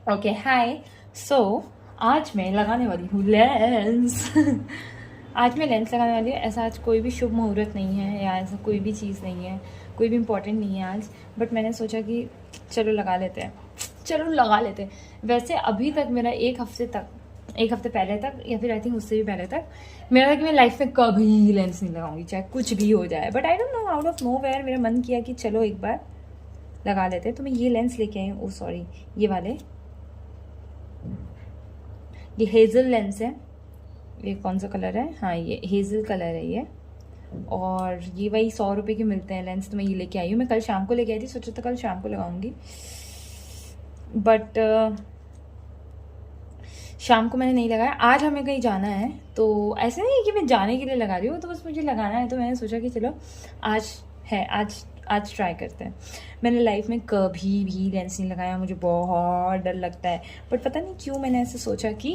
Okay hi. सो आज मैं लगाने वाली हूँ लेंस। आज मैं लेंस लगाने वाली हूँ। ऐसा आज कोई भी शुभ मुहूर्त नहीं है या ऐसा कोई भी चीज़ नहीं है, कोई भी इम्पोर्टेंट नहीं है आज। बट मैंने सोचा कि चलो लगा लेते हैं, चलो लगा लेते हैं। वैसे अभी तक मेरा एक हफ्ते पहले तक या फिर आई थिंक उससे भी पहले तक मेरा था कि मैं लाइफ में कभी लेंस नहीं लगाऊंगी, चाहे कुछ भी हो जाए। But I don't know, out of nowhere मेरा मन किया कि चलो एक बार लगा लेते हैं। तो मैं ये लेंस लेके आई हूँ। ओ सॉरी, ये वाले, ये हेज़ल लेंस है। ये कौन सा कलर है? हाँ, ये हेज़ल कलर है ये। और ये वही 100 रुपये के मिलते हैं लेंस। तो मैं ये लेके आई हूँ। मैं कल शाम को लेके आई थी, सोचा था कल शाम को लगाऊंगी, बट शाम को मैंने नहीं लगाया। आज हमें कहीं जाना है, तो ऐसे नहीं है कि मैं जाने के लिए लगा रही हूँ, तो बस मुझे लगाना है। तो मैंने सोचा कि चलो आज है, आज ट्राई करते हैं। मैंने लाइफ में कभी भी लेंस नहीं लगाया, मुझे बहुत डर लगता है। बट पता नहीं क्यों मैंने ऐसे सोचा कि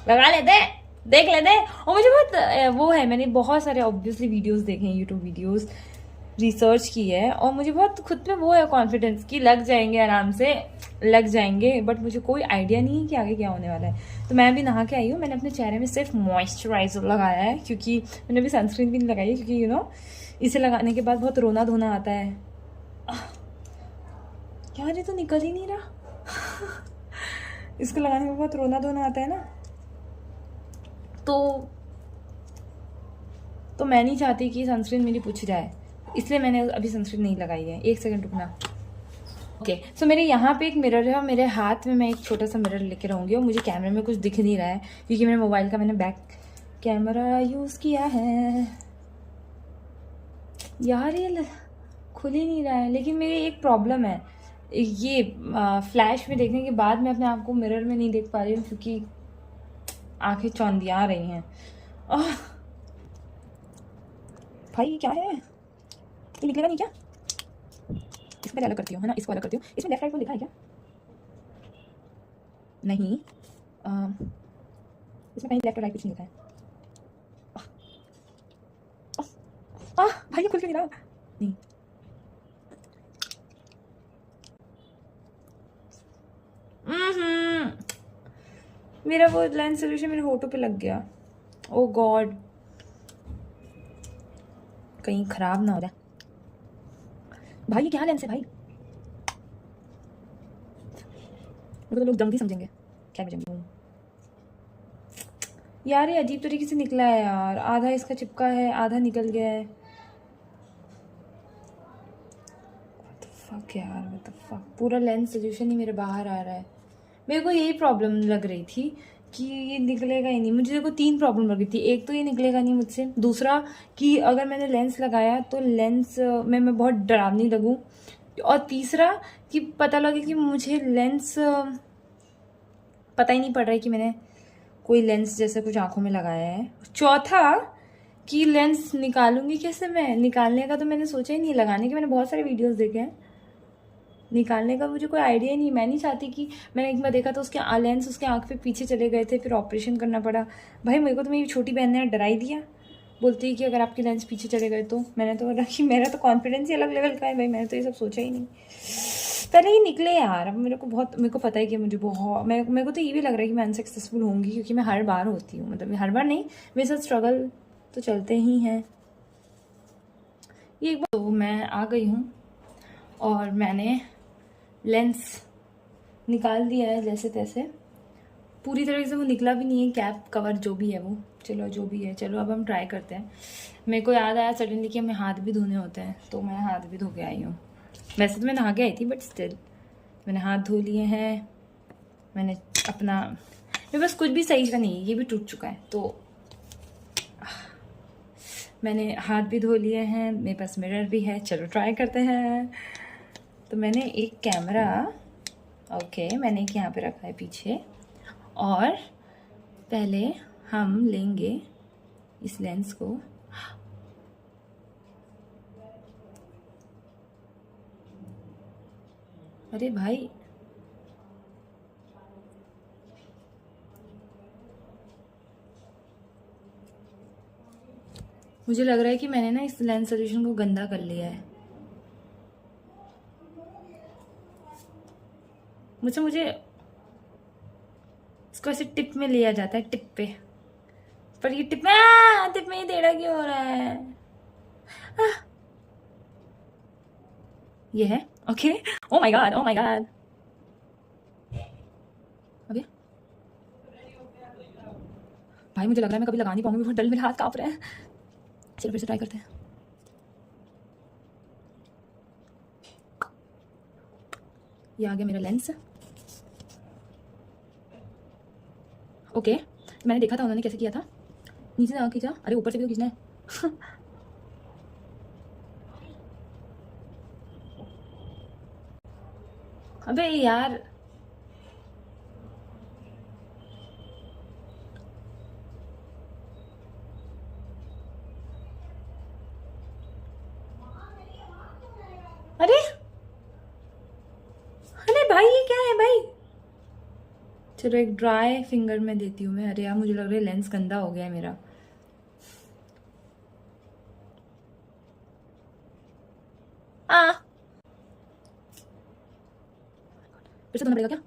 लगा लेते हैं, देख लेते हैं। और मुझे बहुत वो है, मैंने बहुत सारे ऑब्वियसली वीडियोस देखे हैं, यूट्यूब वीडियोस, रिसर्च की है, और मुझे बहुत खुद पे वो है कॉन्फिडेंस कि लग जाएंगे, आराम से लग जाएंगे। बट मुझे कोई आइडिया नहीं है कि आगे क्या होने वाला है। तो मैं अभी नहा के आई हूँ। मैंने अपने चेहरे में सिर्फ मॉइस्चराइजर लगाया है, क्योंकि मैंने अभी सनस्क्रीन भी नहीं लगाई है, क्योंकि इसे लगाने के बाद बहुत रोना धोना आता है। यार ये तो निकल ही नहीं रहा। इसको लगाने के बाद बहुत रोना धोना आता है ना, तो मैं नहीं चाहती कि सनस्क्रीन मेरी पूछ जाए, इसलिए मैंने अभी सनस्क्रीन नहीं लगाई है। एक सेकंड रुकना। ओके, सो मेरे यहाँ पे एक मिरर है और मेरे हाथ में मैं एक छोटा सा मिरर लेके रहूँगी। और मुझे कैमरे में कुछ दिख नहीं रहा है, क्योंकि मेरे मोबाइल का मैंने बैक कैमरा यूज़ किया है। यार ये खुल ही नहीं रहा है। लेकिन मेरी एक प्रॉब्लम है, ये फ्लैश में देखने के बाद मैं अपने आप को मिरर में नहीं देख पा रही हूँ, क्योंकि आंखें चौंधिया रही हैं। भाई क्या है, ये निकलेगा नहीं क्या? इसको पहले अलग करती हूँ, है ना, इसको अलग करती हूँ। इसमें लेफ्ट राइट को लिखा है क्या? नहीं, इसमें कहीं लेफ्ट और राइट कुछ नहीं लिखा है। भाई ये खुल क्यों नहीं रहा? नहीं, मेरा वो लेंस सोल्यूशन मेरे होठों पे लग गया। ओ गॉड, कहीं खराब ना हो जाए। भाई ये क्या लेंस है भाई? मेरे को तो लोग जंग भी समझेंगे। क्या मैं जंग? यार ये अजीब तरीके से निकला है यार, आधा इसका चिपका है, आधा निकल गया है। What the fuck यार, what the fuck? पूरा लेंस सोल्यूशन ही मेरे बाहर आ रहा है। मेरे को यही प्रॉब्लम लग रही थी कि ये निकलेगा ही नहीं। मुझे देखो 3 प्रॉब्लम लग रही थी। एक तो ये निकलेगा नहीं मुझसे, दूसरा कि अगर मैंने लेंस लगाया तो लेंस में मैं बहुत डरावनी लगूं, और तीसरा कि पता लगे कि मुझे लेंस पता ही नहीं पड़ रहा है कि मैंने कोई लेंस जैसे कुछ आंखों में लगाया है। चौथा कि लेंस निकालूंगी कैसे मैं? निकालने का तो मैंने सोचा ही नहीं, लगाने के मैंने बहुत सारे वीडियोस देखे हैं, निकालने का मुझे कोई आइडिया ही नहीं। मैं नहीं चाहती कि, मैंने एक बार देखा तो उसके लेंस उसके आँख पे पीछे चले गए थे, फिर ऑपरेशन करना पड़ा। भाई मेरे को तो मेरी छोटी बहन ने डरा ही दिया, बोलती है कि अगर आपके लेंस पीछे चले गए तो। मैंने तो बोला कि मेरा तो कॉन्फिडेंस ही अलग लेवल का है भाई, मैंने तो ये सब सोचा ही नहीं। पहले ये निकले यार। अब मेरे को पता है कि मुझे बहुत, मेरे को तो ये भी लग रहा है कि मैं अनसक्सेसफुल होंगी, क्योंकि मैं हर बार होती हूँ। मतलब हर बार नहीं, मेरे साथ स्ट्रगल तो चलते ही हैं। ये एक बार तो मैं आ गई हूँ और मैंने लेंस निकाल दिया है जैसे तैसे। पूरी तरीके से वो निकला भी नहीं है, कैप कवर जो भी है वो, चलो जो भी है। चलो अब हम ट्राई करते हैं। मेरे को याद आया सडनली कि हमें हाथ भी धोने होते हैं, तो मैं हाथ भी धो के आई हूँ। वैसे तो मैं नहा के आई थी, बट स्टिल मैंने हाथ धो लिए हैं। मैंने अपना, मेरे पास कुछ भी सही का नहीं है, ये भी टूट चुका है, तो मैंने हाथ भी धो लिए हैं। मेरे पास मिरर भी है, चलो ट्राई करते हैं। तो मैंने एक कैमरा, ओके, मैंने एक यहाँ पे रखा है पीछे, और पहले हम लेंगे इस लेंस को। अरे भाई, मुझे लग रहा है कि मैंने ना इस लेंस सोल्यूशन को गंदा कर लिया है। मुझे मुझे इसको ऐसे टिप में लिया जाता है, टिप पे, पर ये टिप में ये टेढ़ा क्यों हो रहा है? ये है okay. Oh my God, oh my God. अबे भाई मुझे लग रहा है मैं कभी लगा नहीं पाऊंगी, बहुत डर, मेरे हाथ कांप रहे हैं। चलो फिर से ट्राई करते हैं। ये आ गया मेरा लेंस। ओके मैंने देखा था उन्होंने कैसे किया था। नीचे से खींचा, अरे ऊपर से भी तो खींचना है। अबे यार अरे अरे भाई ये क्या है भाई? चलो एक ड्राई फिंगर में देती हूँ मैं। अरे यार मुझे लग रहा है लेंस गंदा हो गया है मेरा। फिर से धोना पड़ेगा क्या?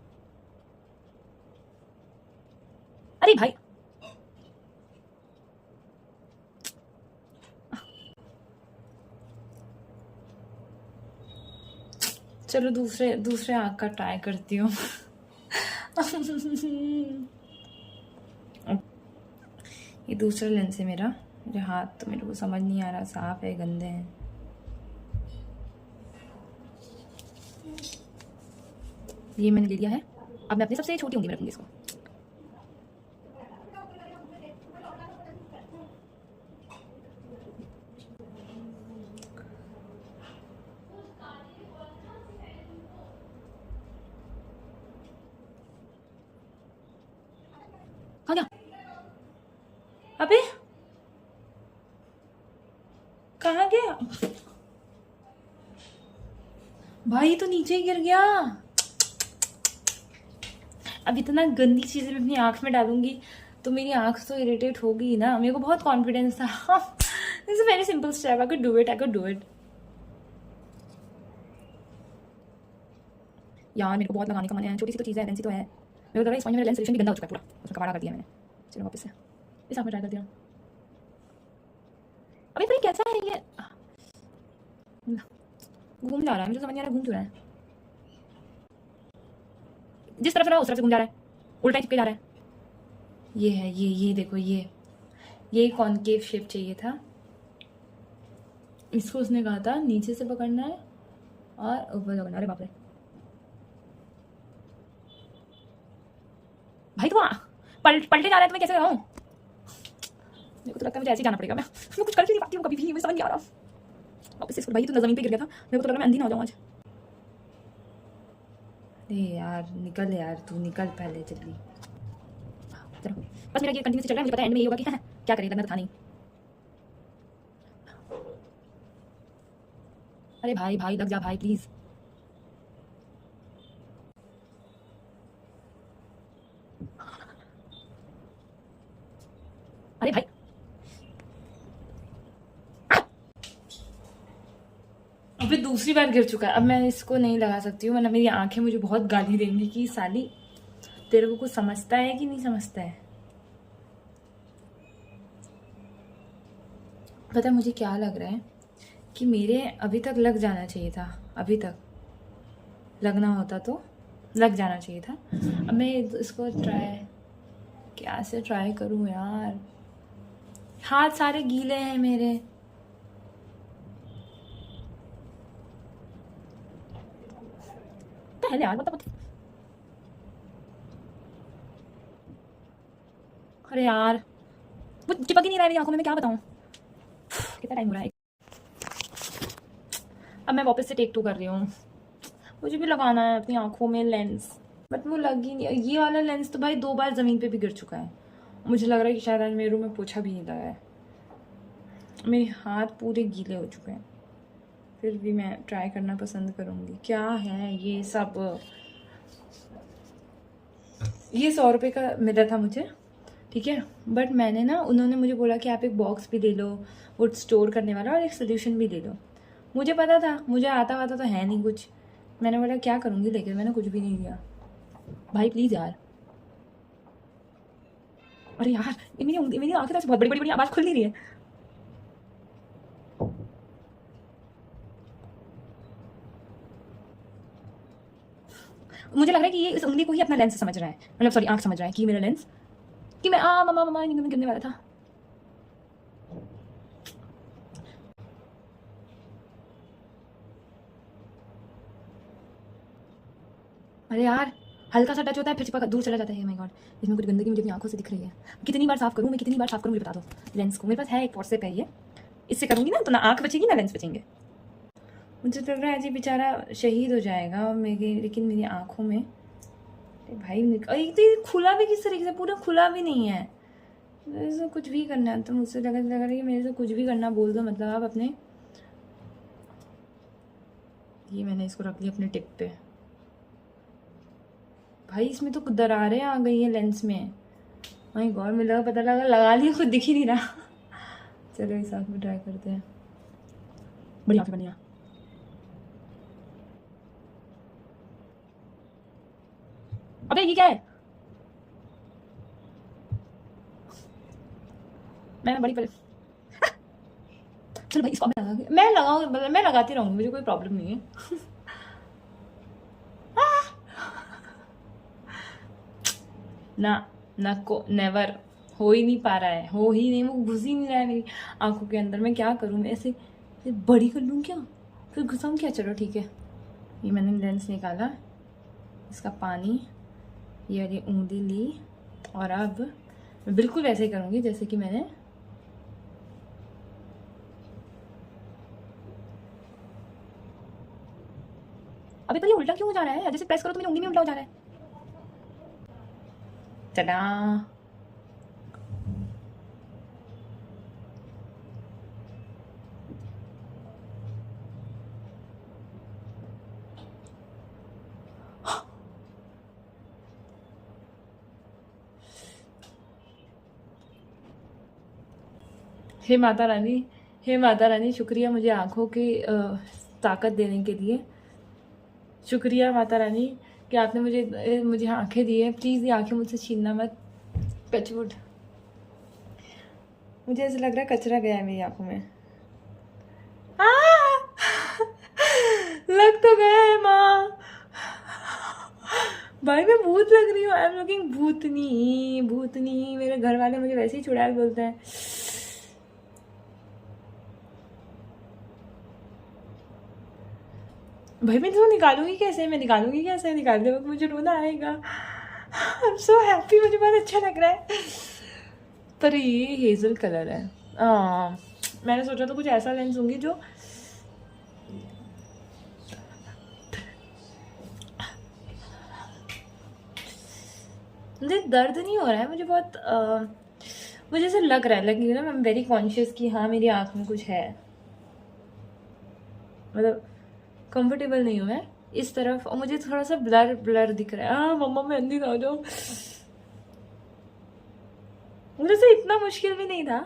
अरे भाई चलो दूसरे दूसरे आँख का ट्राई करती हूँ। ये दूसरा लेंस है मेरा। मेरे हाथ तो मेरे को समझ नहीं आ रहा, साफ है गंदे हैं। ये मैंने ले लिया है। अब मैं अपने सबसे छोटी उंगली में रखूंगी इसको। कहाँ गया? अबे कहाँ गया भाई? तो नीचे ही गिर गया। अब इतना गंदी चीजें मैं अपनी आंख में डालूंगी तो मेरी आंख तो इरिटेट होगी ना। मेरे को बहुत कॉन्फिडेंस था। This is very simple step, I could do it, I could do it. यार मेरे को बहुत लगाने का मन है, छोटी सी तो चीज़ है, एजेंसी तो है। मेरे को लग रहा है इस पॉइंट में मेरा लेंस सोल्यूशन भी गंदा हो चुका है पूरा, उसमें कबाड़ा कर दिया मैंने। चलो वापस से इस में ट्राई कर दिया। अबे फिर कैसा है ये? घूम जा रहा है, मुझे समझ नहीं आ रहा घूम क्यों रहा है। जिस तरफ रहा उस तरफ से घूम जा रहा है, उल्टा चिपके जा रहा है। ये है, ये देखो, ये कॉनकेव शेप चाहिए था। इसको उसने कहा था नीचे से पकड़ना है और ऊपर से पकड़ना। अरे बाप रे भाई तो पलटे जा रहा है तो मैं कैसे रहूं? मेरे को तो लगता है मुझे ऐसे ही जाना पड़ेगा। मैं कुछ कर नहीं पाती हूँ कभी भी, मुझे समझ नहीं आ रहा। वापस इसको, भाई तो जमीन पे गिर गया था, मेरे को तो लग रहा है मैं अंधी ना हो जाऊँ आज। अरे यार निकल यार, तू निकल पहले जल्दी। चलो बस मेरा ये कंटिन्यू चल रहा है, मुझे पता है एंड में ये होगा कि क्या करें, लगना था नहीं। अरे भाई भाई लग जा भाई प्लीज। अरे भाई अभी दूसरी बार गिर चुका है, अब मैं इसको नहीं लगा सकती हूँ वरना मेरी आंखें मुझे बहुत गाली देंगी कि साली तेरे को कुछ समझता है कि नहीं समझता है। पता है मुझे क्या लग रहा है कि मेरे अभी तक लग जाना चाहिए था, अभी तक लगना होता तो लग जाना चाहिए था। अब मैं इसको क्या से ट्राई करूँ यार, हाथ सारे गीले हैं मेरे। पहले यार मतलब अरे यार वो चिपक ही नहीं रहा है मेरी आंखों में, मैं क्या बताऊं कितना टाइम हो रहा है। अब मैं वापस से टेक 2 कर रही हूँ। मुझे भी लगाना है अपनी आंखों में लेंस, बट वो लग ही नहीं। ये वाला लेंस तो भाई 2 बार ज़मीन पे भी गिर चुका है। मुझे लग रहा है कि शायद आज मेरे रूम में पोछा भी नहीं लगा है। मेरे हाथ पूरे गीले हो चुके हैं, फिर भी मैं ट्राई करना पसंद करूँगी। क्या है ये सब? ये 100 रुपये का मिला था मुझे, ठीक है, बट मैंने ना, उन्होंने मुझे बोला कि आप एक बॉक्स भी ले लो वो स्टोर करने वाला और एक सोल्यूशन भी ले लो। मुझे पता था, मुझे आता वाता तो है नहीं कुछ। मैंने बोला क्या करूँगी लेकर, मैंने कुछ भी नहीं लिया। भाई प्लीज यार, अरे यार ये मेरी आंखें तो ऐसे बहुत बड़ी बड़ी बड़ी, आवाज खुल नहीं रही है। मुझे लग रहा है कि ये इस उंगली को ही अपना लेंस समझ रहा है, मतलब सॉरी आंख समझ रहा है कि मेरा लेंस, कि मैं मम्मा मम्मा नहीं गिरने वाला था। अरे यार हल्का सा टच होता है फिर चिपक दूर चला जाता है। माय गॉड, इसमें कुछ गंदगी मुझे अपनी आंखों से दिख रही है। कितनी बार साफ करूँ मैं, कितनी बार साफ करूँ मुझे बता दो। लेंस को मेरे पास है एक व्हाट्सएप है, ये इससे करूँगी ना तो ना आंख बचेगी ना लेंस बचेंगे। मुझे लग रहा है जी बेचारा शहीद हो जाएगा मेरे, लेकिन मेरी आंखों में भाई एक तो ये खुला भी किस तरीके से, पूरा खुला भी नहीं है। मेरे से कुछ भी करना है तो मुझसे लग रहा है कि मेरे से कुछ भी करना बोल दो, मतलब आप अपने, ये मैंने इसको रख लिया अपने टिप पे। भाई इसमें तो दरारें आ गई हैं लेंस में। माय गॉड, मुझे लगा पता लगा लिया, खुद दिख ही नहीं रहा। चलो इस आँख में ट्राई करते हैं। बढ़िया बढ़िया। अबे ये क्या है? मैं बड़ी पहले चलो भाई इसको मैं लगाती रहूंगी, मुझे कोई प्रॉब्लम नहीं है। ना ना को नेवर, हो ही नहीं पा रहा है, हो ही नहीं, वो घुस ही नहीं रहा है मेरी आंखों के अंदर। मैं क्या करूँ, मैं ऐसे बड़ी कर लूँ क्या, फिर घुसाऊँ क्या? चलो ठीक है, ये मैंने लेंस निकाला, इसका पानी, ये वाली ऊँधी ली, और अब मैं बिल्कुल वैसे ही करूँगी जैसे कि मैंने, अभी तो ये उल्टा क्यों हो जा रहा है? जैसे प्रेस करो तो मेरी उंगली में उल्टा हो जा रहा है। चला हे माता रानी, हे माता रानी, शुक्रिया मुझे आँखों की ताकत देने के लिए। शुक्रिया माता रानी कि आपने मुझे आँखें दी है। प्लीज़ ये आँखें मुझसे छीनना मत। टचवुड। मुझे ऐसा लग रहा है कचरा गया है मेरी आँखों में। लग तो गया है माँ। भाई मैं भूत लग रही हूँ। आई एम लुकिंग भूतनी भूतनी। मेरे घर वाले मुझे वैसे ही चुड़ैल बोलते हैं। भाई मैं इसको निकालूंगी कैसे? निकालते वक्त मुझे रोना आएगा। आई एम सो हैप्पी, मुझे बहुत अच्छा लग रहा है। पर ये हेजल कलर है। मैंने सोचा तो कुछ ऐसा लेंस लूंगी जो मुझे दर्द नहीं हो रहा है, मुझे बहुत मुझे ऐसा लग रहा है, लेकिन ना आई एम वेरी कॉन्शियस कि हाँ मेरी आँख में कुछ है, मतलब कंफर्टेबल नहीं हूँ मैं इस तरफ, और मुझे थोड़ा सा ब्लर ब्लर दिख रहा है। मम्मा मैं अंधी ना हो जाऊँ। मुझे से इतना मुश्किल भी नहीं था।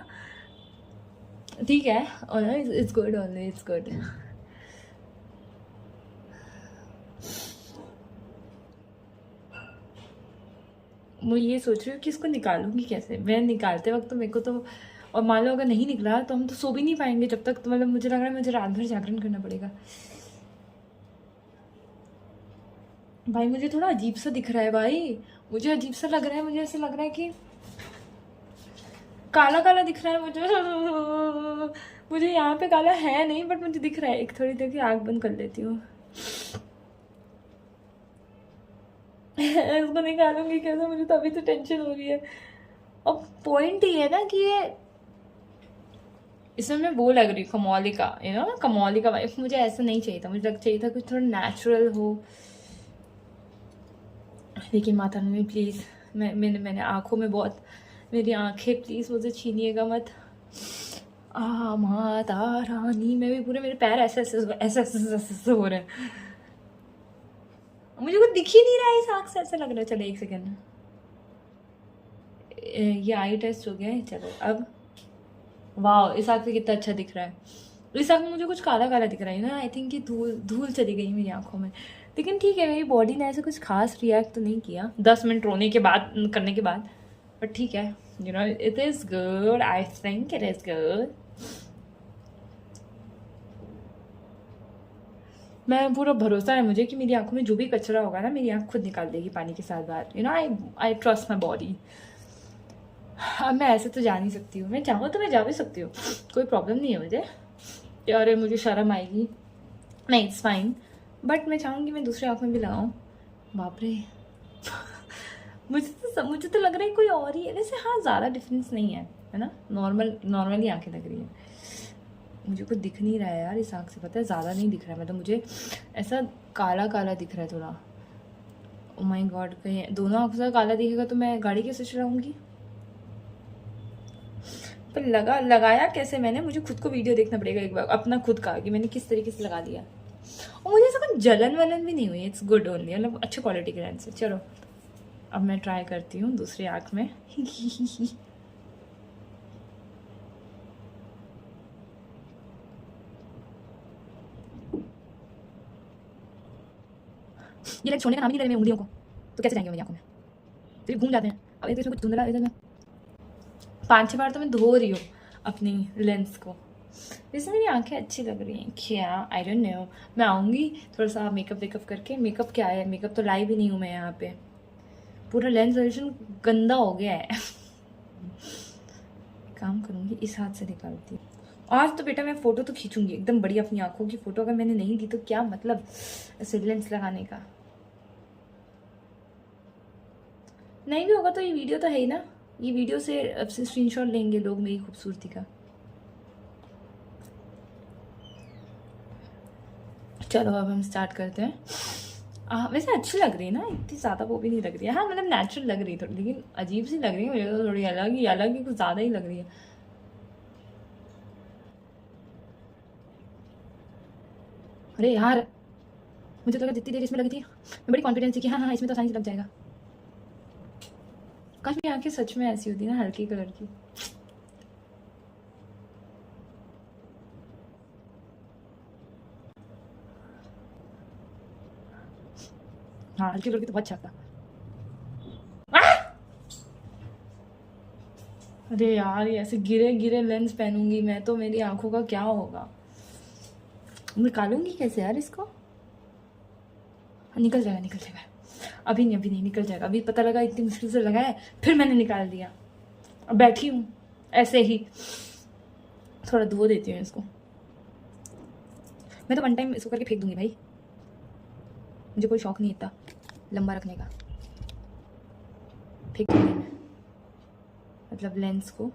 ठीक है, it's good, only it's good. मैं ये सोच रही हूँ कि इसको निकालूंगी कैसे। मैं निकालते वक्त तो मेरे को तो, और मान लो अगर नहीं निकला तो हम तो सो भी नहीं पाएंगे जब तक, तो मतलब मुझे लग रहा है मुझे रात भर जागरण करना पड़ेगा। भाई मुझे थोड़ा अजीब सा दिख रहा है भाई, मुझे अजीब सा लग रहा है। मुझे ऐसे लग रहा है कि काला काला दिख रहा है मुझे। मुझे यहाँ पे काला है नहीं, बट मुझे दिख रहा है। एक थोड़ी देर की आँख बंद कर लेती हूँ। इसको निकालूंगी कैसे? मुझे तो अभी तो टेंशन हो रही है। और पॉइंट ये है ना कि ये इसमें मैं वो लग रही हूँ कमौली का, कमौली का वाइफ। मुझे ऐसा नहीं चाहिए था, मुझे चाहिए था कुछ थोड़ा नेचुरल हो। लेकिन माता रानी प्लीज़, मैंने आँखों में बहुत, मेरी आँखें प्लीज़ मुझे छीनिएगा मत। माता रानी। मैं भी पूरे, मेरे पैर ऐसे ऐसे हो रहे हैं। मुझे कुछ दिख ही नहीं रहा है इस आँख से, ऐसा लग रहा है। चलो एक सेकेंड, ये आई टेस्ट हो गया है। चलो अब, वाह इस आँख से कितना अच्छा दिख रहा है। इस आँख में मुझे कुछ काला काला दिख रहा है ना। आई थिंक कि धूल चली गई मेरी आँखों में। लेकिन ठीक है, मेरी बॉडी ने ऐसे कुछ खास रिएक्ट तो नहीं किया 10 मिनट रोने के बाद, करने के बाद, बट ठीक है, you know it is good, I think it is good. मैं पूरा भरोसा है मुझे कि मेरी आंखों में जो भी कचरा होगा ना, मेरी आंख खुद निकाल देगी पानी के साथ बाहर, you know I trust my body. अब मैं ऐसे तो जा नहीं सकती हूँ, मैं चाहूँ तो मैं जा भी सकती हूँ, कोई प्रॉब्लम नहीं है मुझे, अरे मुझे शर्म आएगी, नहीं इट्स फाइन, बट मैं चाहूँगी मैं दूसरी आँख में भी लगाऊँ। बाप रे मुझे तो लग रहा है कोई और ही है वैसे। हाँ, ज़्यादा डिफरेंस नहीं है ना, नॉर्मली आंखें लग रही है। मुझे कुछ दिख नहीं रहा है यार इस आँख से, पता है ज़्यादा नहीं दिख रहा है, मतलब मुझे ऐसा काला काला दिख रहा है थोड़ा। ओ माय गॉड, कहीं दोनों आँखों से काला दिखेगा तो मैं गाड़ी कैसे चलाऊँगी? पर लगाया कैसे मैंने, मुझे खुद को वीडियो देखना पड़ेगा एक बार अपना खुद का, कि मैंने किस तरीके से लगा दिया। और मुझे ऐसा कुछ जलन वलन भी नहीं हुई, इट्स गुड ओनली, मतलब अच्छे क्वालिटी के लेंस है। चलो अब मैं ट्राई करती हूँ दूसरी आँख में ये लेंस छोड़ने का नाम ही नहीं ले रहे मेरी उंगलियों को, तो कैसे जाएंगे मेरी आंखों में, फिर घूम जाते हैं। अब एक इसमें कुछ धुंधला, इधर में 5-6 बार तो मैं धो रही हूँ अपनी लेंस को। वैसे मेरी आंखें अच्छी लग रही हैं क्या, आई डोंट नो। मैं आऊँगी थोड़ा सा मेकअप वेकअप करके। मेकअप क्या है, मेकअप तो लाई भी नहीं हूँ मैं यहाँ पे, पूरा लेंस सोल्यूशन गंदा हो गया है काम करूँगी, इस हाथ से निकालती हूँ। आज तो बेटा मैं फ़ोटो तो खींचूंगी एकदम बड़ी, अपनी आंखों की फ़ोटो। अगर मैंने नहीं दी तो क्या मतलब ऐसे लेंस लगाने का। नहीं भी होगा तो ये वीडियो तो है ही ना, ये वीडियो से अब से स्क्रीनशॉट लेंगे लोग मेरी खूबसूरती का। चलो अब हम स्टार्ट करते हैं। वैसे अच्छी लग रही है ना, इतनी ज़्यादा वो भी नहीं लग रही है। हाँ मतलब नेचुरल लग रही है थोड़ी, लेकिन अजीब सी लग रही है मुझे तो, थोड़ी अलग ही कुछ ज़्यादा ही लग रही है। अरे यार, मुझे तो लगा जितनी देर इसमें लगी थी मैं बड़ी कॉन्फिडेंस थी कि हाँ हाँ इसमें तो आसानी से लग जाएगा। काश मेरी आंखें सच में ऐसी होती ना, हल्की कलर की। हाँ हल्की कलर की तो बहुत अच्छा था। अरे यार, ये ऐसे गिरे गिरे लेंस पहनूंगी मैं तो मेरी आंखों का क्या होगा। निकालूंगी कैसे यार इसको? निकल जाएगा निकल जाएगा, अभी नहीं निकल जाएगा। अभी पता लगा इतनी मुश्किल से लगाया, फिर मैंने निकाल दिया। अब बैठी हूँ ऐसे ही, थोड़ा धो देती हूँ इसको। मैं तो वन टाइम इसको करके फेंक दूंगी भाई, मुझे कोई शौक नहीं इतना लंबा रखने का। फेंक दूंगी मैं, मतलब लेंस को।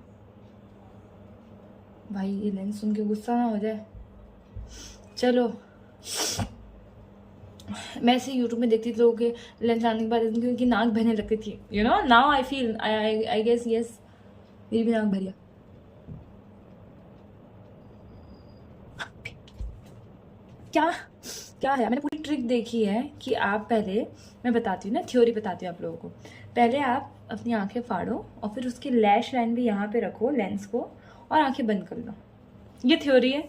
भाई ये लेंस सुन के गुस्सा ना हो जाए। चलो, मैं ऐसे यूट्यूब में देखती थी लोगों के लेंस लाने के बाद उनकी नाक बहने लगती थी, you know now I feel I guess yes, मेरी भी नाक भरिया। क्या क्या है, मैंने पूरी ट्रिक देखी है कि आप पहले, मैं बताती हूँ ना, थ्योरी बताती हूँ आप लोगों को। पहले आप अपनी आंखें फाड़ो और फिर उसकी लैश लाइन भी यहाँ पे रखो लेंस को, और आंखें बंद कर लो। ये थ्योरी है,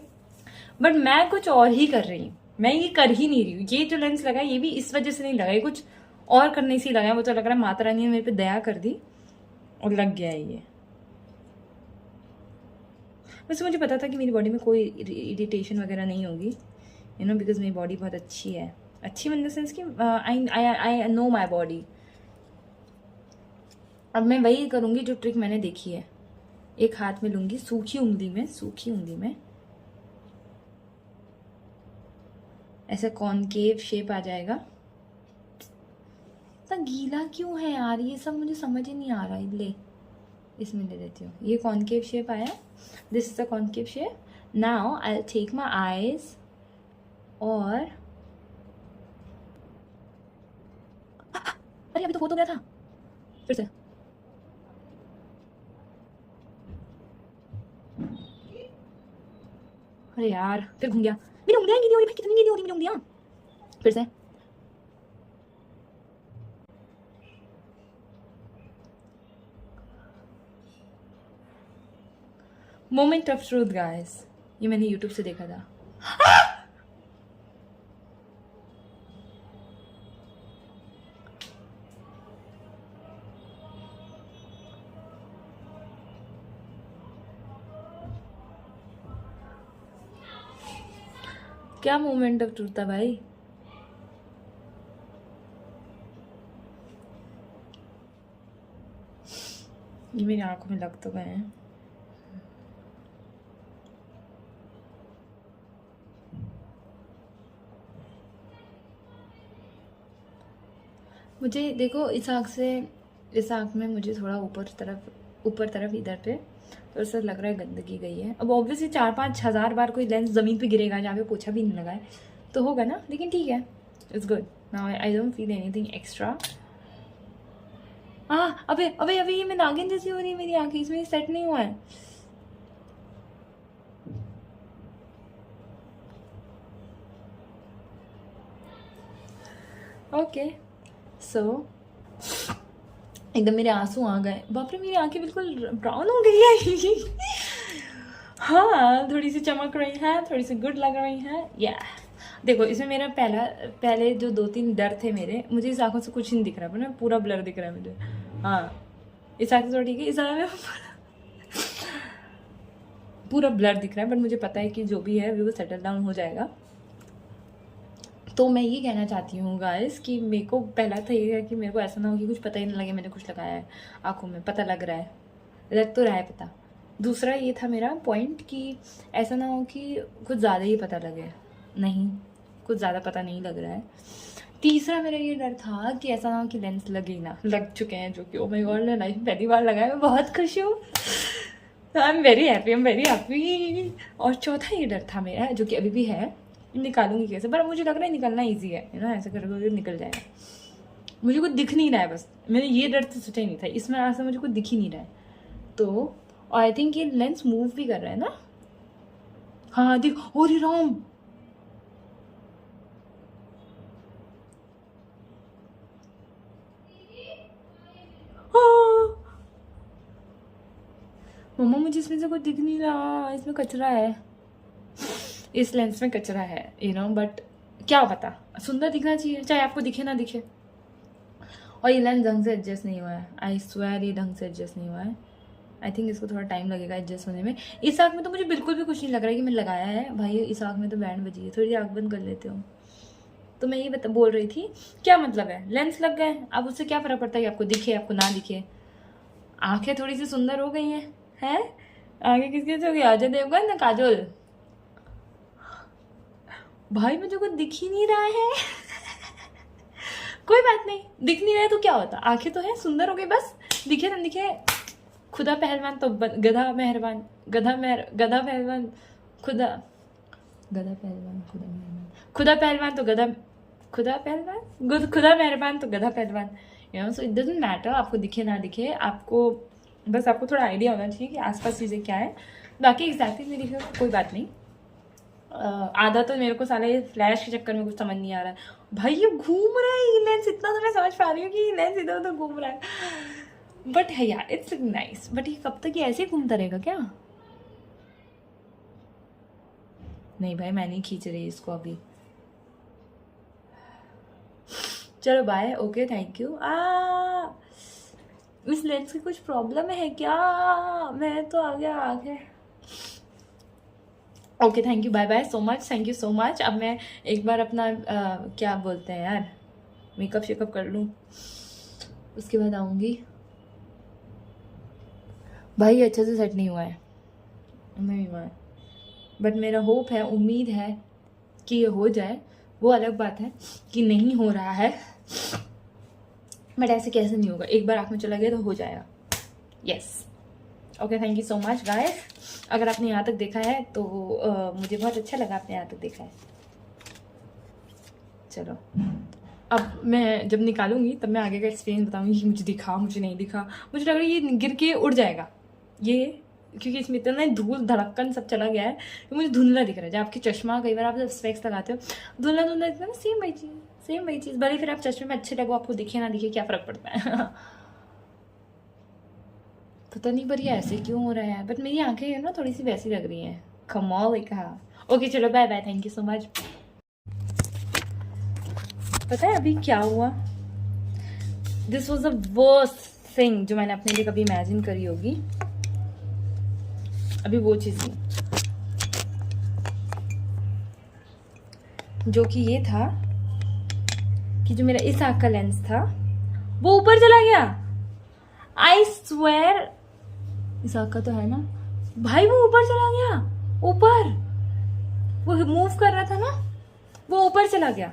बट मैं कुछ और ही कर रही हूँ। मैं ये कर ही नहीं रही हूँ। ये जो लेंस लगा ये भी इस वजह से नहीं लगा, ये कुछ और करने से ही लगा। वो तो लग रहा है माता रानी ने मेरे पे दया कर दी और लग गया है ये। वैसे मुझे पता था कि मेरी बॉडी में कोई इरिटेशन वगैरह नहीं होगी, यू नो, बिकॉज मेरी बॉडी बहुत अच्छी है। अच्छी इन द सेंस कि आई नो माई बॉडी। अब मैं वही करूँगी जो ट्रिक मैंने देखी है। एक हाथ में लूँगी, सूखी उंगली में ऐसा कॉनकेव शेप आ जाएगा। इतना गीला क्यों है यार, ये सब मुझे समझ ही नहीं आ रहा है। ले इसमें ले लेती हूँ, ये कॉनकेव शेप आया, this is the concave shape. Now I take my eyes और अरे अभी तो हो तो गया था, फिर से। अरे यार फिर घूम गया, मेरी उंगलियां गीली हो रही भाई, कितनी गीली हो रही मेरी उंगलियां। फिर से मोमेंट ऑफ ट्रूथ गाइस, ये मैंने यूट्यूब से देखा था। क्या मोमेंट ऑफ ट्रूथ था भाई? ये मेरी आंखों में लग तो गए हैं। मुझे देखो इस आँख में मुझे थोड़ा ऊपर तरफ इधर पे तो ऐसा लग रहा है गंदगी गई है। अब ऑब्वियसली 4-5 हज़ार बार कोई लेंस ज़मीन पे गिरेगा जहाँ पे पोछा भी नहीं लगा है तो होगा ना, लेकिन ठीक है, it's good now. I don't feel anything extra. हाँ अबे अबे अबे ये मैं नागिन जैसी हो रही है मेरी आंखें, इसमें सेट नहीं हुआ है। ओके सो एकदम मेरे आंसू आ गए। बाप रे मेरी आंखें बिल्कुल ब्राउन हो गई है। हाँ थोड़ी सी चमक रही है, थोड़ी सी गुड लग रही है। या देखो इसमें मेरा पहले जो 2-3 डर थे मेरे, मुझे इस आंखों से कुछ नहीं दिख रहा है, पूरा ब्लर दिख रहा है मुझे। हाँ इस आंख से थोड़ा ठीक है, इस आंख में पूरा ब्लर दिख रहा है, बट मुझे पता है कि जो भी है वो सेटल डाउन हो जाएगा। तो मैं ये कहना चाहती हूँ गाइस कि मेरे को पहला था ये है कि मेरे को ऐसा ना हो कि कुछ पता ही नहीं लगे मैंने कुछ लगाया है आंखों में, पता लग रहा है, लग तो रहा है पता। दूसरा ये था मेरा पॉइंट कि ऐसा ना हो कि कुछ ज़्यादा ही पता लगे, नहीं कुछ ज़्यादा पता नहीं लग रहा है। तीसरा मेरा ये डर था कि ऐसा ना हो कि लेंस लगे ही ना, लग चुके हैं जो कि ओ माय गॉड लाइफ में पहली बार लगाया, मैं बहुत खुश हूँ। I am very happy. और चौथा ये डर था मेरा जो कि अभी भी है, निकालूंगी कैसे, पर मुझे लग रहा है निकलना ईजी है ना, ऐसे करके निकल जाएगा। मुझे कुछ दिख नहीं रहा है, बस मैंने ये डर तो सोचा ही नहीं था, इसमें आज से मुझे कुछ दिख ही नहीं रहा है। तो और आई थिंक ये लेंस मूव भी कर रहा है ना। हाँ देख, ओरे राम मम्मा मुझे इसमें से कुछ दिख नहीं रहा, इसमें कचरा है, इस लेंस में कचरा है बट क्या पता सुंदर दिखना चाहिए, चाहे आपको दिखे ना दिखे। और ये लेंस ढंग से एडजस्ट नहीं हुआ है, आई स्वेयर ये ढंग से एडजस्ट नहीं हुआ है। आई थिंक इसको थोड़ा टाइम लगेगा एडजस्ट होने में। इस आँख में तो मुझे बिल्कुल भी कुछ नहीं लग रहा है कि मैंने लगाया है भाई, इस आँख में तो बैंड बजी है। थोड़ी आँख बंद कर लेते हो। तो मैं ये बोल रही थी क्या मतलब है, लेंस लग गए, अब उससे क्या फर्क पड़ता है कि आपको दिखे आपको ना दिखे। आंखें थोड़ी सी सुंदर हो गई हैं आगे किसके से हो गई, अजय देवगन ना काजोल। भाई मुझे कुछ दिख ही नहीं रहा है। कोई बात नहीं, दिख नहीं रहा है तो क्या होता, आंखें तो है, सुंदर हो गई, बस दिखे ना दिखे खुदा पहलवान तो गधा मेहरबान, गधा पहलवान खुदा, गधा पहलवान खुदा मेहरबान, खुदा पहलवान तो गधा, खुदा मेहरबान तो गधा पहलवान। सो इट डजंट मैटर आपको दिखे ना दिखे, आपको बस आपको थोड़ा आइडिया होना चाहिए कि आसपास चीज़ें क्या है। बाकी एग्जैक्टली नहीं दिखे कोई बात नहीं। आधा तो मेरे को साला ये फ्लैश के चक्कर में कुछ समझ नहीं आ रहा है। भाई ये घूम रहा है ये लेंस, इतना तो मैं समझ पा रही हूँ कि ये लेंस इधर उधर घूम रहा है, बट है यार इट्स नाइस। बट ये कब तक ये ऐसे ही घूमता रहेगा क्या? नहीं भाई मैं नहीं खींच रही इसको अभी। चलो बाय, ओके थैंक यू। इस लेंस की कुछ प्रॉब्लम है क्या? मैं तो आ गया आगे। Okay thank you, bye bye so much, thank you so much. अब मैं एक बार अपना क्या बोलते हैं यार, मेकअप शेकअप कर लूँ, उसके बाद आऊँगी। भाई अच्छे से सेट नहीं हुआ है, नहीं हुआ है, बट मेरा होप है, उम्मीद है कि ये हो जाए। वो अलग बात है कि नहीं हो रहा है, बट ऐसे कैसे नहीं होगा, एक बार आँख में चला गया तो हो जाएगा। Yes okay thank you so much guys. अगर आपने यहाँ तक देखा है तो मुझे बहुत अच्छा लगा आपने यहाँ तक देखा है। चलो अब मैं जब निकालूंगी तब मैं आगे का एक्सपीरियंस बताऊंगी कि मुझे दिखा मुझे नहीं दिखा। मुझे लग रहा है ये गिर के उड़ जाएगा ये, क्योंकि इसमें इतना धूल धड़कन सब चला गया है कि मुझे धुंधला दिख रहा है। जब आपकी चश्मा कई बार आप जब स्पेक्स लगाते हो धुंधला धुंधला दिखता है ना, सेम वही चीज़। भले फिर आप चश्मे में अच्छे लगो, आपको दिखे ना दिखे क्या फ़र्क पड़ता है। पता नहीं पर ये ऐसे क्यों हो रहा है, बट मेरी आंखें ना थोड़ी सी वैसी लग रही हैं। कमाल कहा। ओके चलो bye bye, thank you so much. पता है अभी क्या हुआ, this was the worst thing जो मैंने अपने लिए कभी इमेजिन करी होगी। अभी वो चीज़ नहीं, जो कि ये था कि जो मेरा इस आँख का लेंस था वो ऊपर चला गया। आई स्वेयर, इस आँख का तो है ना भाई, वो ऊपर चला गया। ऊपर वो मूव कर रहा था ना, वो ऊपर चला गया,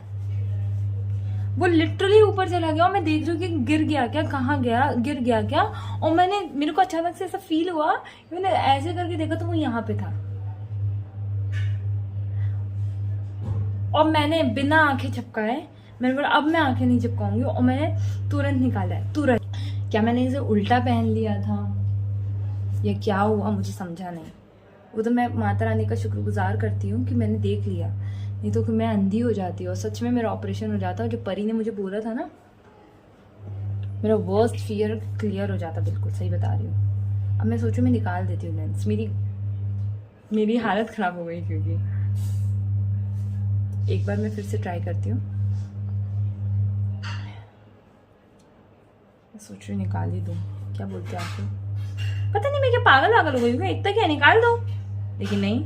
वो लिटरली ऊपर चला गया। और मैं देख रही हूँ कि गिर गया क्या, कहाँ गया, गिर गया क्या। और मेरे को अचानक से ऐसा फील हुआ, मैंने ऐसे करके देखा तो वो यहाँ पे था। और मैंने बिना आंखें झपकाए मैंने बोला अब मैं आंखें नहीं झपकाऊंगी, और मैंने तुरंत निकाला है, तुरंत। क्या मैंने इसे उल्टा पहन लिया था या क्या हुआ मुझे समझा नहीं। वो तो मैं माता रानी का शुक्रगुजार करती हूँ कि मैंने देख लिया, नहीं तो मैं अंधी हो जाती और सच में मेरा ऑपरेशन हो जाता। और जो परी ने मुझे बोला था ना, मेरा वर्स्ट फियर क्लियर हो जाता। बिल्कुल सही बता रही हूँ। अब मैं सोचूं मैं निकाल देती हूँ लेंस। मेरी हालत खराब हो गई, क्योंकि एक बार मैं फिर से ट्राई करती हूँ। मैं सोच रही निकाल ही दूँ, क्या बोलते हैं आपको, पता नहीं मैं क्या पागल हो गई हूँ, इतना क्या निकाल दो, लेकिन नहीं।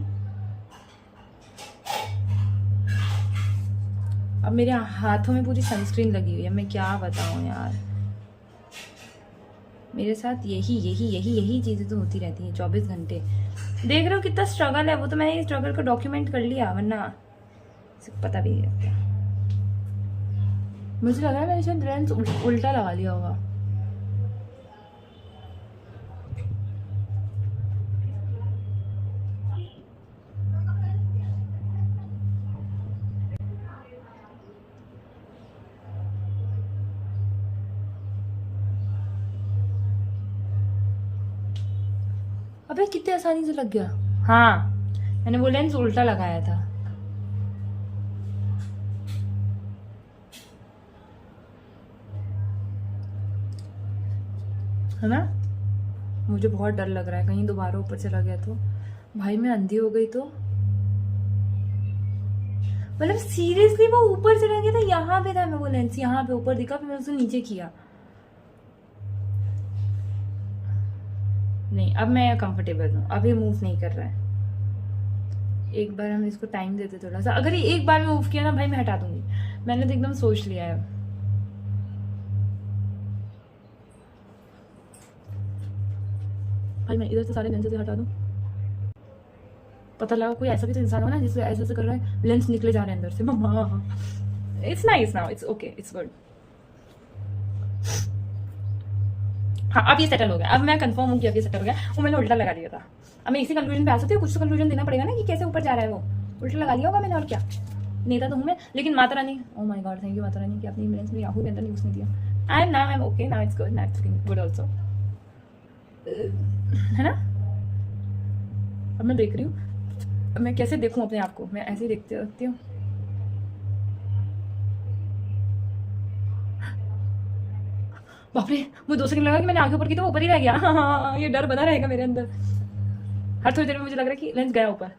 अब मेरे हाथों में पूरी सनस्क्रीन लगी हुई है, मैं क्या बताऊं यार। मेरे साथ यही चीजें तो होती रहती हैं 24 घंटे। देख रहे हो कितना स्ट्रगल है, वो तो मैंने इस स्ट्रगल को डॉक्यूमेंट कर लिया, वरना पता भी नहीं लगता। मुझे लगा मैंने शायद लेंस उल्टा लगा लिया होगा। अबे कितने आसानी से लग गया। हाँ, मैंने वो लेंस उल्टा लगाया था। है ना, मुझे बहुत डर लग रहा है कहीं दोबारा ऊपर चला गया तो। भाई मैं अंधी हो गई तो, मतलब सीरियसली वो ऊपर चला गया था। यहाँ पे था मैं, वो लेंस यहाँ पे ऊपर दिखा, फिर मैंने उसे नीचे किया। नहीं, अब मैं कंफर्टेबल हूँ, अब ये मूव नहीं कर रहा है। एक बार हम इसको टाइम देते थोड़ा सा। अगर ये एक बार में मूव किया ना भाई, मैं हटा दूंगी। मैंने तो एकदम सोच लिया है। भाई मैं इधर से सारे लेंस से हटा दूं, पता लगा कोई ऐसा भी तो इंसान हो ना जिससे ऐसे ऐसे कर रहा है, लेंस निकले जा रहे हैं अंदर से। Mamma it's nice now, it's okay, it's good. हाँ, अब ये सेटल हो गया। अब मैं कंफर्म हूँ कि अब ये सेटल हो गया। वो मैंने उल्टा लगा लिया था। अब मैं इसी कंक्लूजन पे आ सकती हूँ। कुछ तो कंक्लूजन देना पड़ेगा ना कि कैसे ऊपर जा रहा है। वो उल्टा लगा लिया होगा मैंने, और क्या। नेता तो हूँ मैं, लेकिन Mata Rani, oh my god, thank you Mata Rani कि आपने लेंस मेरी आंखों के अंदर नहीं घुसने दिया। I am okay now, it's good, now it's good also, है ना। अब मैं देख रही हूँ, अब मैं कैसे देखूँ अपने आप को, मैं ऐसे ही देखती रहती हूँ। बाप रे, मुझे 2 सेकंड लगा कि मैंने आंखें ऊपर की तो ऊपर ही रह गया। हाँ, ये डर बना रहेगा मेरे अंदर। हर थोड़ी देर में मुझे लग रहा है कि लेंस गया ऊपर,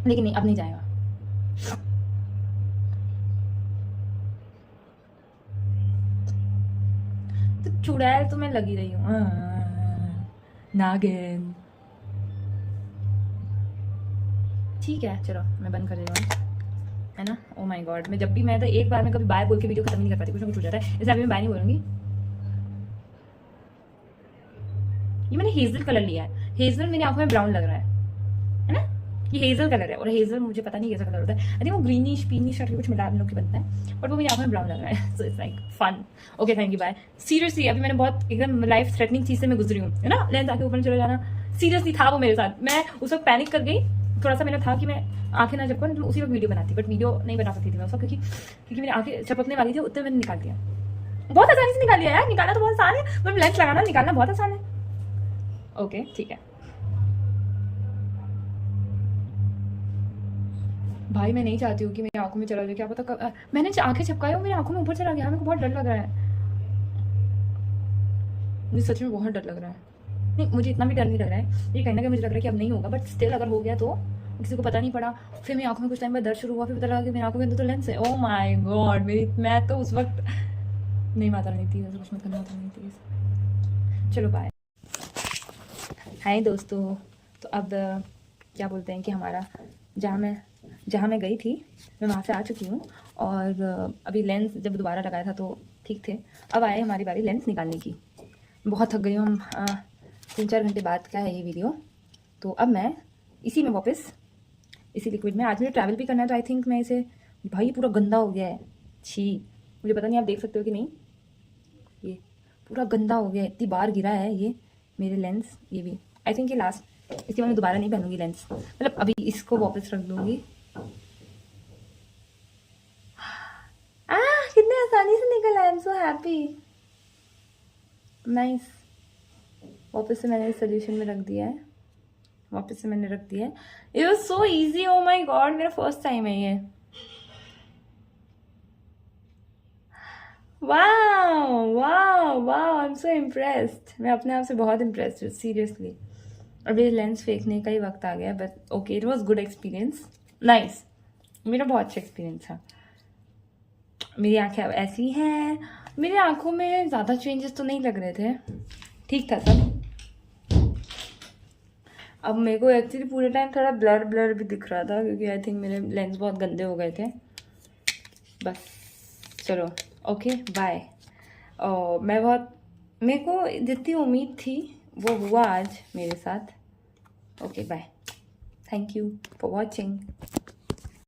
लेकिन नहीं, अब नहीं जाएगा। तो चुड़ैल तो मैं लगी रही हूँ, नागिन। ठीक है चलो, मैं बंद कर रही हूँ, है ना। ओ माय गॉड, मैं जब भी, मैं तो एक बार में कभी बाय बोल के वीडियो खत्म नहीं कर पाती, कुछ ना कुछ हो जाता है, इसलिए अभी मैं बाय नहीं बोलूंगी। ये मैंने हेजल कलर लिया है। हेजल मेरी आंखों में ब्राउन लग रहा है ना। ये हेजल कलर है, और हेजल मुझे पता नहीं कैसा कलर होता है। आई थिंक वो ग्रीनिश पीनिश करके कुछ मिला लोग के बनता है, बट वो मेरी आंखों में ब्राउन लग रहा है। So it's like fun. Okay thank you bye. Seriously अभी मैंने बहुत एकदम लाइफ थ्रेटनिंग चीज से मैं गुजरी हूँ, है ना। लेंस आके ऊपर चले जाना सीरियसली था वो मेरे साथ। मैं उस वक्त पैनिक कर गई थोड़ा सा। मेरा था कि मैं आंखें ना झपकूं, तो उसी वक्त वीडियो बनाती, बट वीडियो नहीं बना सकती थी मैं उस वक्त, क्योंकि मेरी आंखें झपकने वाली थी। उतने मैंने निकाल दिया, बहुत आसानी से निकाल लिया यार। निकालना तो बहुत आसान है, मतलब लेंस लगाना निकालना बहुत आसान है। ओके ठीक है भाई, मैं नहीं चाहती हूँ कि मेरी आंखों में चला जाए। क्या पता मैंने आंखें झपकाई और मेरी आंखों में ऊपर चला गया। मेरे को बहुत डर लग रहा है, मुझे सच में बहुत डर लग रहा है। नहीं, मुझे इतना भी डर नहीं लग रहा है, ये कहीं ना कहीं मुझे लग रहा है कि अब नहीं होगा, बट स्टिल अगर हो गया तो किसी को पता नहीं पड़ा। फिर मेरी आंखों में कुछ टाइम बाद दर्द शुरू हुआ, फिर पता लगा कि मेरी आंखों के अंदर तो लेंस है। ओह माय गॉड, मैं तो उस वक्त नहीं, माता रानी थी, ऐसा कुछ मत करना, माता रानी प्लीज। चलो बाय। हाय दोस्तों, तो अब क्या बोलते हैं कि हमारा जहाँ मैं जहाँ मैं गई थी मैं वहाँ से आ चुकी हूँ, और अभी लेंस जब दोबारा लगाया था तो ठीक थे। अब आए हमारी बारी लेंस निकालने की। बहुत थक गई हूँ हम, 3-4 घंटे बाद का है ये वीडियो। तो अब मैं इसी में वापस, इसी लिक्विड में, आज मुझे ट्रैवल भी करना है तो आई थिंक मैं इसे, भाई पूरा गंदा हो गया है, छी, मुझे पता नहीं आप देख सकते हो कि नहीं, ये पूरा गंदा हो गया है, इतनी बार गिरा है ये मेरे लेंस। ये भी आई थिंक ये लास्ट, इसके बाद मैं दोबारा नहीं पहनूंगी लेंस, मतलब अभी इसको वापस रख दूंगी। कितने आसानी से निकला, आई एम सो हैप्पी, नाइस। वापस से मैंने सोल्यूशन में रख दिया है, वापस से मैंने रख दिया है। It was so easy, oh my god, मेरा फर्स्ट टाइम है ये। Wow wow wow, I am so impressed, मैं अपने आप से बहुत इम्प्रेस्ड हूँ सीरियसली। अभी लेंस फेंकने का ही वक्त आ गया, but okay, it was good experience, nice, मेरा बहुत अच्छा एक्सपीरियंस था। मेरी आंखें अब ऐसी हैं, मेरी आंखों में ज़्यादा चेंजेस तो नहीं लग रहे थे, ठीक था सब। अब मेरे को एक्चुअली पूरे टाइम थोड़ा ब्लर ब्लर भी दिख रहा था क्योंकि आई थिंक मेरे लेंस बहुत गंदे हो गए थे। बस चलो, ओके बाय। और मेरे को जितनी उम्मीद थी वो हुआ आज मेरे साथ। Okay bye, thank you for watching.